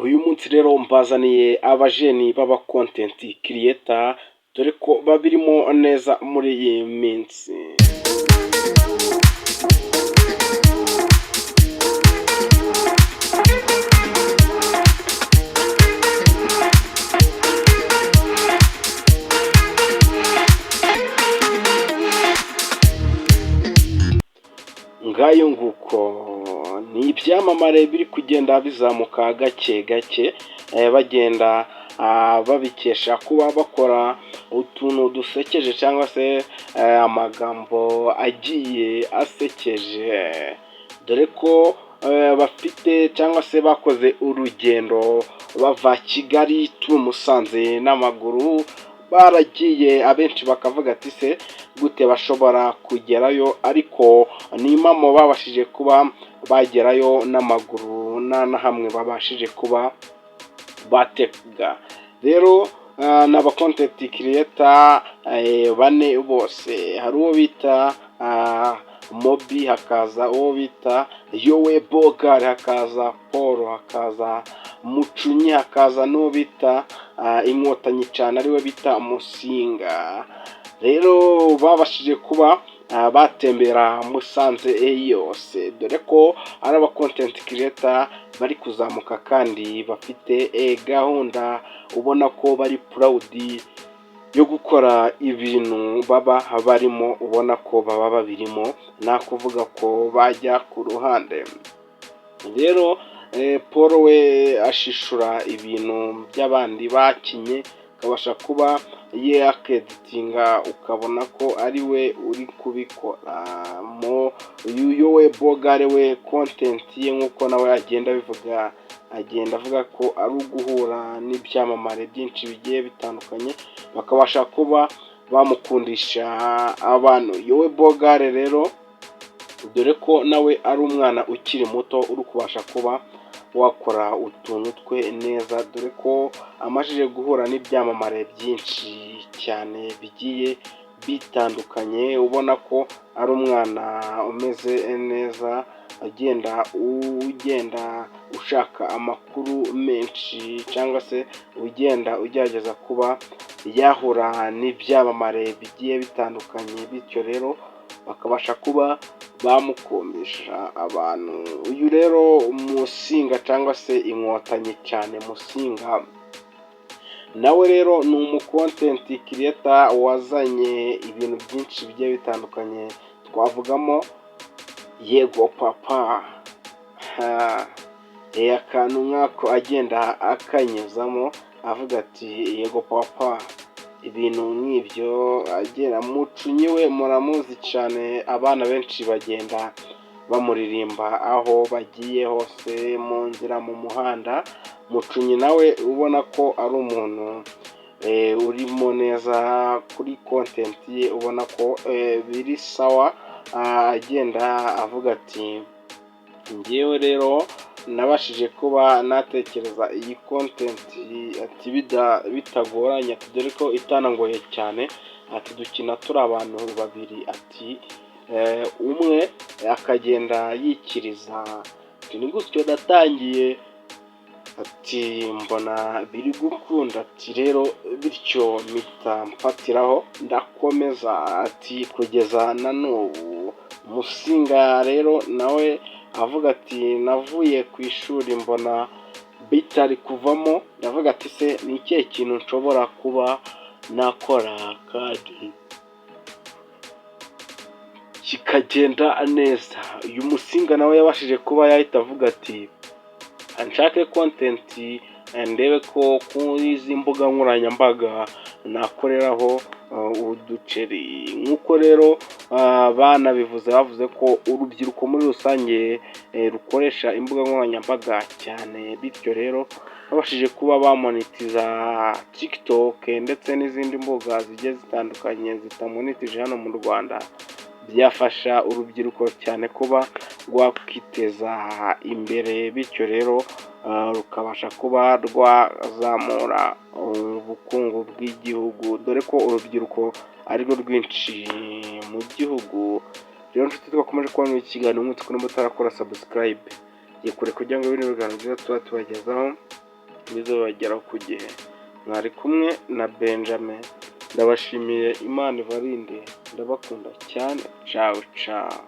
Uyu munsi rero mbazaniye abajeni b'aba content creator dore ko babirimo neza muri iyi minsi. Ngayo nguko ni ibyamamare biri kugenda bizamuka gake gake bagenda babikesha kuba bakora utuntu dusekeje cyangwa se amagambo agiye asekeje, dore ko bafite cyangwa se bakoze urugendo bava Kigali tu Musanze n'amaguru. Baragiye abenshi bakavuga ati se gute bashobora kugerayo, ariko ni impamo babashije kuba bagerayo n'amaguru na hamwe babashije kuba batega. Rero n'aba content creator bane bose, hari uwo bita Mobi, hakaza uwo bita Yowe Bogar, hakaza Paul, hakaza Mucunyi, hakaza n'uwo bita Inkotanyi cyane ariwe bita Musinga. Rero babashije kuba batembera Musanze yose, dore ko ari aba content creator bari kuzamuka kandi bafite gahunda, ubona ko bari proud yo gukora ibintu baba barimo, ubona ko baba babirimo, nta kuvuga ko bajya ku ruhande. Rero Paul we ashishura ibintu by'abandi bakinye, akabasha kuba yakeditinga ukabona ko ari we uri kubikora. Uyu we Bogare we content ye nk'uko nawe agenda bivuga, agenda avuga ko ari uguhura n'ibyamamare byinshi bigiye bitandukanye bakabasha kuba bamukundisha abantu. Yowe Bogare rero dore ko nawe ari umwana ukiri muto uri kubasha kuba wakora utuntu twe neza, dore ko amajije guhura n'ibyamamare byinshi cyane bigiye bitandukanye, ubona ko ari umwana umeze neza, ugenda ushaka amakuru menshi cyangwa se ugenda ugerageza kuba yahura n'ibyamamare bigiye bitandukanye, bityo rero bakabasha kuba bamukumbisha abantu. Uyu rero Musinga cyangwa se Inkotanyi cyane Musinga, nawe rero ni umu content creator wazanye ibintu byinshi bigiye bitandukanye, twavugamo Yego Papa, akantu nk'ako agenda akanyuzamo avuga ati Yego Papa, ibintu nk'ibyo agera. Mucunyi we muramuzi cyane, abana benshi bagenda bamuririmba aho bagiye hose, mu nzira, mu muhanda. Mucunyi nawe ubona ko ari umuntu urimo neza kuri content ye, ubona ko biri sawa, agenda avuga ati ngewe rero nabashije kuba natekereza iyi content ati bitagoranye, dore ko itanangoye cyane, ati dukina turi abantu babiri, ati umwe akagenda yikiriza, ni gutyo natangiye, ati mbona biri gukunda, ati rero bityo mpita mfatiraho ndakomeza, ati kugeza na n'ubu. Musinga rero nawe avuga ati navuye ku ishuri mbona bitari kuvamo, ndavuga ati se ni ikihe kintu nshobora kuba nakora kandi kikagenda neza. Uyu Musinga nawe yabashije kuba yahita avuga ati nshake content ndebe ko kuri izi mbuga nkoranyambaga nakoreraho uduceri. Nk'uko rero banabivuze, bavuze ko urubyiruko muri rusange rukoresha imbuga nkoranyambaga cyane, bityo rero babashije kuba bamonetiza TikTok ndetse n'izindi mbuga zigiye zitandukanye zitamonetije hano mu Rwanda, byafasha urubyiruko cyane kuba rwakwiteza imbere, bityo rero rukabasha kuba rwazamura ubukungu bw'igihugu, dore ko urubyiruko arirwo rwinshi mu gihugu. Rero nshuti, twakomeje kubona ikiganiro umunsi kuri mutarakora subscribe, yekure kugira ngo ibintu biganiro byiza tuba tubagezaho bizabageraho ku gihe. Mwari kumwe na Benjamin, ndabashimiye, Imana ibarinde, ndabakunda cyane, cawu cawu.